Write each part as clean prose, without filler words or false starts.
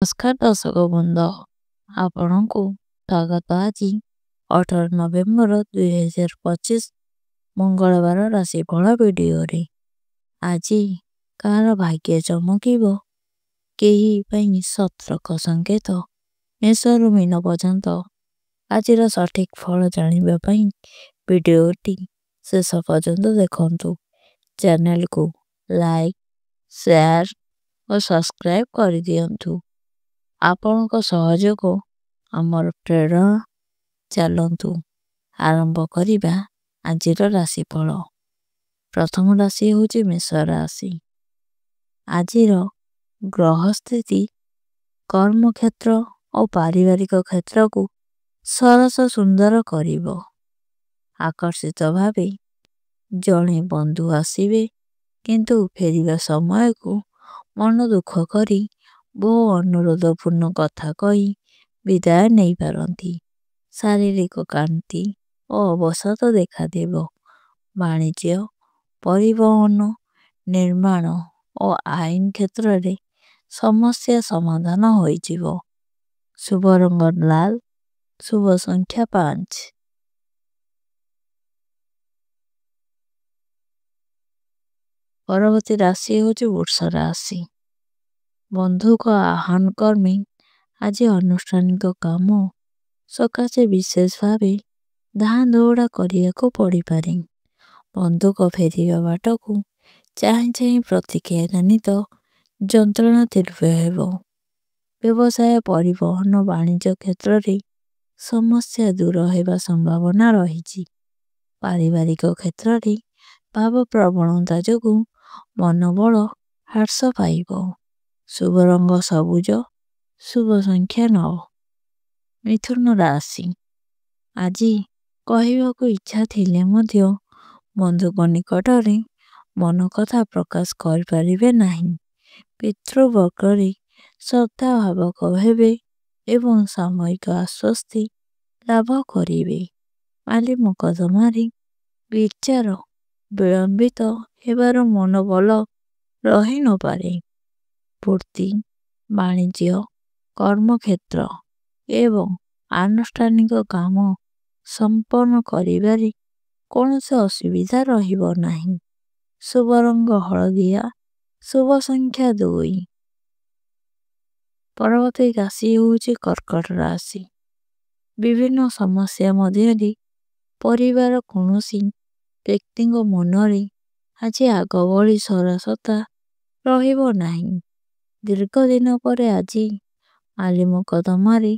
ନମସ୍କାର ଦର୍ଶକ ବୃନ୍ଦ, ଆପଣଙ୍କୁ ସ୍ୱାଗତ ଆଜି 18 ନଭେମ୍ବର 2025 ମଙ୍ଗଳବାର ରାଶିଫଳ ଭିଡ଼ିଓରେ। ଆଜି କାହାର ଭାଗ୍ୟ ଚମକିବ, କେହି ପାଇଁ ସତର୍କ ସଂକେତ, ମେଷରୁ ମୀନ ପର୍ଯ୍ୟନ୍ତ ଆଜିର ସଠିକ୍ ଫଳ ଜାଣିବା ପାଇଁ ଭିଡ଼ିଓଟି ଶେଷ ପର୍ଯ୍ୟନ୍ତ ଦେଖନ୍ତୁ। ଚ୍ୟାନେଲକୁ ଲାଇକ୍, ସେୟାର ଓ ସବସ୍କ୍ରାଇବ୍ କରିଦିଅନ୍ତୁ। ଆପଣଙ୍କ ସହଯୋଗ ଆମର ପ୍ରେରଣା। ଚାଲନ୍ତୁ ଆରମ୍ଭ କରିବା ଆଜିର ରାଶିଫଳ। ପ୍ରଥମ ରାଶି ହେଉଛି ମେଷ ରାଶି। ଆଜିର ଗ୍ରହ ସ୍ଥିତି କର୍ମକ୍ଷେତ୍ର ଓ ପାରିବାରିକ କ୍ଷେତ୍ରକୁ ସରସ ସୁନ୍ଦର କରିବ। ଆକର୍ଷିତ ଭାବେ ଜଣେ ବନ୍ଧୁ ଆସିବେ, କିନ୍ତୁ ଫେରିବା ସମୟକୁ ମନ ଦୁଃଖ କରି ବହୁ ଅନୁରୋଧପୂର୍ଣ୍ଣ କଥା କହି ବିଦାୟ ନେଇପାରନ୍ତି। ଶାରୀରିକ କ୍ଳାନ୍ତି ଓ ଅବସାଦ ଦେଖାଦେବ। ବାଣିଜ୍ୟ, ପରିବହନ, ନିର୍ମାଣ ଓ ଆଇନ କ୍ଷେତ୍ରରେ ସମସ୍ୟା ସମାଧାନ ହୋଇଯିବ। ଶୁଭ ରଙ୍ଗ ଲାଲ, ଶୁଭ ସଂଖ୍ୟା 5। ପରବର୍ତ୍ତୀ ରାଶି ହେଉଛି ବୃଷ ରାଶି। ବନ୍ଧୁଙ୍କ ଆହ୍ୱାନ କ୍ରମେ ଆଜି ଆନୁଷ୍ଠାନିକ କାମ ସକାଶେ ବିଶେଷ ଭାବେ ଧାଁ ଦୌଡ଼ା କରିବାକୁ ପଡ଼ିପାରେ। ବନ୍ଧୁଙ୍କ ଫେରିବା ବାଟକୁ ଚାହିଁ ଚାହିଁ ପ୍ରତିକ୍ରିୟା ଜନିତ ଯନ୍ତ୍ରଣା ତୀବ୍ର ହେବ। ବ୍ୟବସାୟ, ପରିବହନ, ବାଣିଜ୍ୟ କ୍ଷେତ୍ରରେ ସମସ୍ୟା ଦୂର ହେବା ସମ୍ଭାବନା ରହିଛି। ପାରିବାରିକ କ୍ଷେତ୍ରରେ ଭାବପ୍ରବଣତା ଯୋଗୁଁ ମନୋବଳ ହ୍ରାସ ପାଇବ। ଶୁଭ ରଙ୍ଗ ସବୁଜ, ଶୁଭ ସଂଖ୍ୟା 9। ମିଥୁନ ରାଶି। ଆଜି କହିବାକୁ ଇଚ୍ଛା ଥିଲେ ମଧ୍ୟ ବନ୍ଧୁଙ୍କ ନିକଟରେ ମନ କଥା ପ୍ରକାଶ କରିପାରିବେ ନାହିଁ। ପିତୃବର୍ଗରେ ଶ୍ରଦ୍ଧାଭାବକ ହେବେ ଏବଂ ସାମୟିକ ଆଶ୍ୱସ୍ତି ଲାଭ କରିବେ। ମାଲି ମକଦ୍ଦମାରେ ବିଚାର ବିଳମ୍ବିତ ହେବାର ମନୋବଳ ରହିନପାରେ। ବୃତ୍ତି, ବାଣିଜ୍ୟ, କର୍ମକ୍ଷେତ୍ର ଏବଂ ଆନୁଷ୍ଠାନିକ କାମ ସମ୍ପନ୍ନ କରିବାରେ କୌଣସି ଅସୁବିଧା ରହିବ ନାହିଁ। ଶୁଭ ରଙ୍ଗ ହଳଦିଆ, ଶୁଭ ସଂଖ୍ୟା 2। ପରବର୍ତ୍ତୀ ରାଶି ହେଉଛି କର୍କଟ ରାଶି। ବିଭିନ୍ନ ସମସ୍ୟା ମଧ୍ୟରେ ପରିବାର କୌଣସି ବ୍ୟକ୍ତିଙ୍କ ମନରେ ଆଜି ଆଗ ଭଳି ସରସତା ରହିବ ନାହିଁ। ଦୀର୍ଘ ଦିନ ପରେ ଆଜି ମାଲି ମକଦ୍ଦମାରେ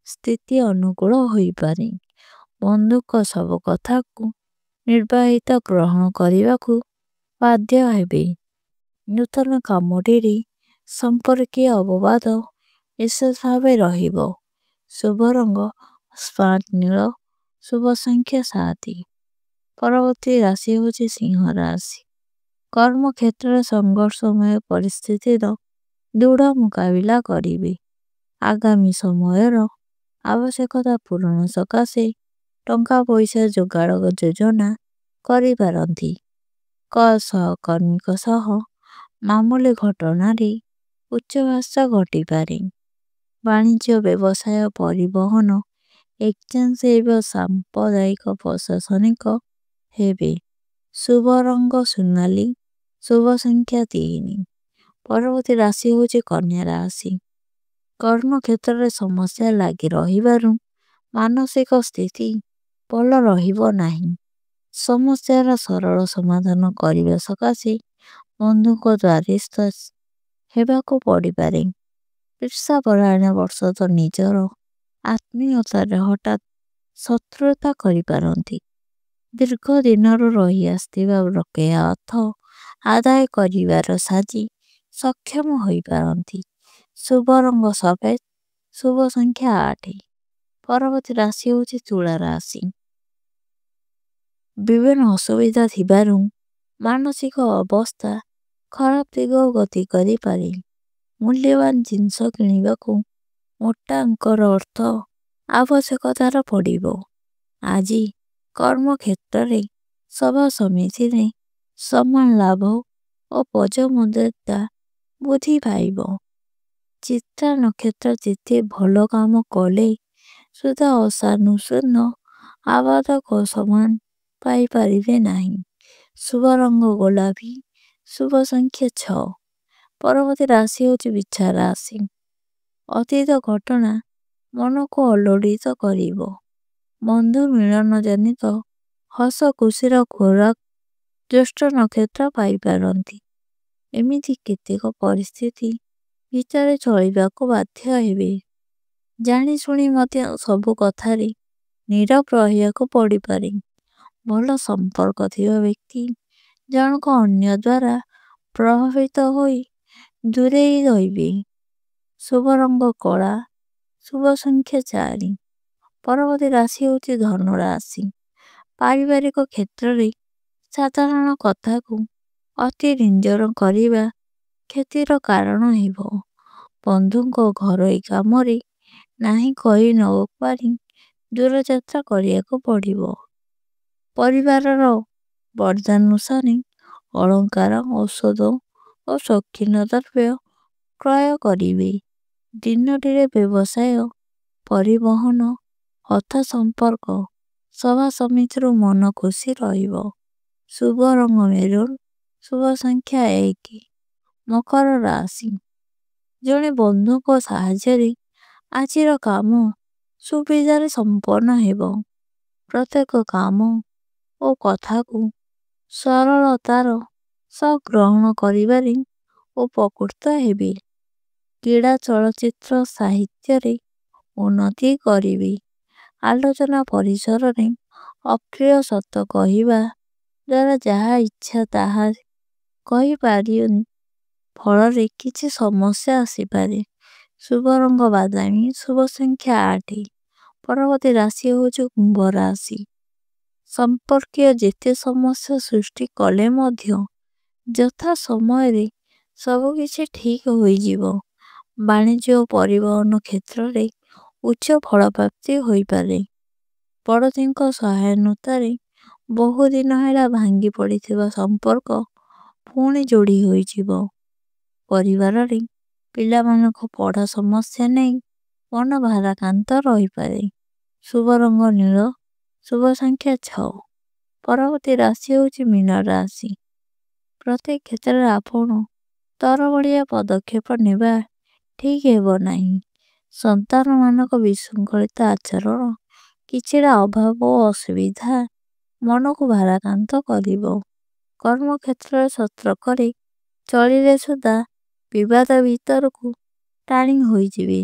ସ୍ଥିତି ଅନୁକୂଳ ହୋଇପାରେ। ବନ୍ଧୁଙ୍କ ସବୁ କଥାକୁ ନିର୍ବାହିତ ଗ୍ରହଣ କରିବାକୁ ବାଧ୍ୟ ହେବେ। ନୂତନ କାମଟିରେ ସମ୍ପର୍କୀୟ ଅବବାଦ ବିଶେଷ ଭାବେ ରହିବ। ଶୁଭ ରଙ୍ଗ ସ୍ମାର୍ଟ ନୀଳ, ଶୁଭ ସଂଖ୍ୟା 7। ପରବର୍ତ୍ତୀ ରାଶି ହେଉଛି ସିଂହ ରାଶି। କର୍ମକ୍ଷେତ୍ରରେ ସଂଘର୍ଷମୟ ପରିସ୍ଥିତିର ଦୃଢ଼ ମୁକାବିଲା କରିବେ। ଆଗାମୀ ସମୟର ଆବଶ୍ୟକତା ପୂରଣ ସକାଶେ ଟଙ୍କା ପଇସା ଯୋଗାଡ଼ ଯୋଜନା କରିପାରନ୍ତି। ସହକର୍ମୀଙ୍କ ସହ ମାମୁଲି ଘଟଣାରେ ଉଚ୍ଚଭାଷା ଘଟିପାରେ। ବାଣିଜ୍ୟ, ବ୍ୟବସାୟ, ପରିବହନ, ଏକ୍ସଚେଞ୍ଜ ଏବଂ ସାମ୍ପ୍ରଦାୟିକ ପ୍ରଶାସନିକ ହେବେ। ଶୁଭ ରଙ୍ଗ ସୁନାଲି, ଶୁଭ ସଂଖ୍ୟା 3। ପରବର୍ତ୍ତୀ ରାଶି ହେଉଛି କନ୍ୟା ରାଶି। କର୍ମକ୍ଷେତ୍ରରେ ସମସ୍ୟା ଲାଗି ରହିବାରୁ ମାନସିକ ସ୍ଥିତି ଭଲ ରହିବ ନାହିଁ। ସମସ୍ୟାର ସରଳ ସମାଧାନ କରିବା ସକାଶେ ବନ୍ଧୁଙ୍କ ଦ୍ୱାରସ୍ଥ ହେବାକୁ ପଡ଼ିପାରେ। ଈର୍ଷାପରାୟଣ ବର୍ଷତ ନିଜର ଆତ୍ମୀୟତାରେ ହଠାତ୍ ଶତ୍ରୁତା କରିପାରନ୍ତି। ଦୀର୍ଘ ଦିନରୁ ରହି ଆସିଥିବା ବକେୟା ଅର୍ଥ ଆଦାୟ କରିବାର ସାଜି ସକ୍ଷମ ହୋଇପାରନ୍ତି। ଶୁଭ ରଙ୍ଗ ସଫେଦ, ଶୁଭ ସଂଖ୍ୟା 8। ପରବର୍ତ୍ତୀ ରାଶି ହେଉଛି ତୁଳା ରାଶି। ବିଭିନ୍ନ ଅସୁବିଧା ଥିବାରୁ ମାନସିକ ଅବସ୍ଥା ଖରାପ ଦିଗକୁ ଗତି କରିପାରେ। ମୂଲ୍ୟବାନ ଜିନିଷ କିଣିବାକୁ ମୋଟା ଅଙ୍କର ଅର୍ଥ ଆବଶ୍ୟକତାର ପଡ଼ିବ। ଆଜି କର୍ମକ୍ଷେତ୍ରରେ ସଭା ସମିତିରେ ସମାନ ଲାଭ ଓ ପଦୋନ୍ନତି ବୃଦ୍ଧି ପାଇବ। ଚିତ୍ରା ନକ୍ଷତ୍ର ଯେତେ ଭଲ କାମ କଲେ ସୁଦ୍ଧା ଅସାନୁସୂନ ଆବାଦକ ସମାନ ପାଇପାରିବେ ନାହିଁ। ଶୁଭ ରଙ୍ଗ ଗୋଲାପୀ, ଶୁଭ ସଂଖ୍ୟା 6। ପରବର୍ତ୍ତୀ ରାଶି ହେଉଛି ବିଛା ରାଶି। ଅତୀତ ଘଟଣା ମନକୁ ଅଲୋଡ଼ିତ କରିବ। ବନ୍ଧୁ ମିଳନ ଜନିତ ହସ ଖୁସିର ଖୋରାକ ଜ୍ୟେଷ୍ଠ ନକ୍ଷତ୍ର ପାଇପାରନ୍ତି। ଏମିତି କେତେକ ପରିସ୍ଥିତି ଭିତରେ ଚଳିବାକୁ ବାଧ୍ୟ ହେବେ। ଜାଣି ଶୁଣି ମଧ୍ୟ ସବୁ କଥାରେ ନୀରବ ରହିବାକୁ ପଡ଼ିପାରେ। ଭଲ ସମ୍ପର୍କ ଥିବା ବ୍ୟକ୍ତି ଜଣକ ଅନ୍ୟ ଦ୍ୱାରା ପ୍ରଭାବିତ ହୋଇ ଦୂରେଇ ରହିବେ। ଶୁଭ ରଙ୍ଗ କଳା, ଶୁଭ ସଂଖ୍ୟା 4। ପରବର୍ତ୍ତୀ ରାଶି ହେଉଛି ଧନୁ ରାଶି। ପାରିବାରିକ କ୍ଷେତ୍ରରେ ସାଧାରଣ କଥାକୁ ଅତି ନିନ୍ଦନ କରିବା କ୍ଷତିର କାରଣ ହେବ। ବନ୍ଧୁଙ୍କ ଘରୋଇ କାମରେ ନାହିଁ କହି ନ ପାରି ଦୂରଯାତ୍ରା କରିବାକୁ ପଡ଼ିବ। ପରିବାରର ବର୍ଦ୍ଧାନୁସାରେ ଅଳଙ୍କାର, ଔଷଧ ଓ ସୌଖିନ ଦ୍ରବ୍ୟ କ୍ରୟ କରିବେ। ଦିନଟିରେ ବ୍ୟବସାୟ, ପରିବହନ, ଅର୍ଥ ସମ୍ପର୍କ, ସଭା ସମିତିରୁ ମନ ଖୁସି ରହିବ। ଶୁଭ ରଙ୍ଗ ମେରୁନ୍, ଶୁଭ ସଂଖ୍ୟା 1। ମକର ରାଶି। ଜଣେ ବନ୍ଧୁଙ୍କ ସାହାଯ୍ୟରେ ଆଜିର କାମ ସୁବିଧାରେ ସମ୍ପନ୍ନ ହେବ। ପ୍ରତ୍ୟେକ କାମ ଓ କଥାକୁ ସରଳତାର ସହ ଗ୍ରହଣ କରିବାରେ ଉପକୃତ ହେବେ। କ୍ରୀଡ଼ା, ଚଳଚ୍ଚିତ୍ର, ସାହିତ୍ୟରେ ଉନ୍ନତି କରିବେ। ଆଲୋଚନା ପରିସରରେ ଅପ୍ରିୟ ସତ କହିବା ଦ୍ୱାରା ଯାହା ଇଚ୍ଛା ତାହା କହିପାରିବେନି, ଫଳରେ କିଛି ସମସ୍ୟା ଆସିପାରେ। ଶୁଭ ରଙ୍ଗ ବାଦାମୀ, ଶୁଭ ସଂଖ୍ୟା 8। ପରବର୍ତ୍ତୀ ରାଶି ହେଉଛି କୁମ୍ଭ ରାଶି। ସମ୍ପର୍କୀୟ ଯେତେ ସମସ୍ୟା ସୃଷ୍ଟି କଲେ ମଧ୍ୟ ଯଥା ସମୟରେ ସବୁକିଛି ଠିକ୍ ହୋଇଯିବ। ବାଣିଜ୍ୟ ଓ ପରିବହନ କ୍ଷେତ୍ରରେ ଉଚ୍ଚ ଫଳପ୍ରାପ୍ତି ହୋଇପାରେ। ପଡ଼ୋଶୀଙ୍କ ସହାନୁତାରେ ବହୁଦିନ ହେଲା ଭାଙ୍ଗି ପଡ଼ିଥିବା ସମ୍ପର୍କ ପୁଣି ଯୋଡ଼ି ହୋଇଯିବ। ପରିବାରରେ ପିଲାମାନଙ୍କ ପଢ଼ା ସମସ୍ୟା ନେଇ ମନ ଭାରାକ୍ରାନ୍ତ ରହିପାରେ। ଶୁଭ ରଙ୍ଗ ନୀଳ, ଶୁଭ ସଂଖ୍ୟା 6। ପରବର୍ତ୍ତୀ ରାଶି ହେଉଛି ମୀନ ରାଶି। ପ୍ରତ୍ୟେକ କ୍ଷେତ୍ରରେ ଆପଣ ତରବରିଆ ପଦକ୍ଷେପ ନେବା ଠିକ୍ ହେବ ନାହିଁ। ସନ୍ତାନମାନଙ୍କ ବିଶୃଙ୍ଖଳିତ ଆଚରଣ, କିଛିଟା ଅଭାବ ଓ ଅସୁବିଧା ମନକୁ ଭାରାକ୍ରାନ୍ତ କରିବ। କର୍ମକ୍ଷେତ୍ରରେ ସତର୍କରେ ଚଳିଲେ ସୁଦ୍ଧା ବିବାଦ ଭିତରକୁ ଟାଣି ହୋଇଯିବେ।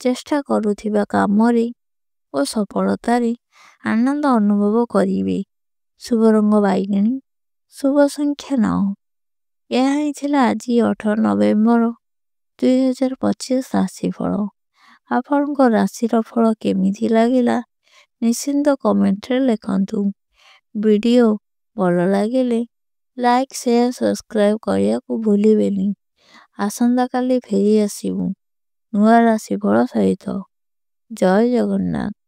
ଚେଷ୍ଟା କରୁଥିବା କାମରେ ଓ ସଫଳତାରେ ଆନନ୍ଦ ଅନୁଭବ କରିବେ। ଶୁଭ ରଙ୍ଗ ବାଇଗଣୀ, ଶୁଭ ସଂଖ୍ୟା 9। ଏହା ହିଁ ଥିଲା ଆଜି 18 ନଭେମ୍ବର 2025 ରାଶିଫଳ। ଆପଣଙ୍କ ରାଶିର ଫଳ କେମିତି ଲାଗିଲା ନିଶ୍ଚିନ୍ତ କମେଣ୍ଟରେ ଲେଖନ୍ତୁ। ଭିଡ଼ିଓ ଭଲ ଲାଗିଲେ ଲାଇକ୍, ସେୟାର, ସବସ୍କ୍ରାଇବ୍ କରିବାକୁ ଭୁଲିବେନି। ଆସନ୍ତାକାଲି ଫେରି ଆସିବୁ ନୂଆ ରାଶିଫଳ ସହିତ। ଜୟ ଜଗନ୍ନାଥ।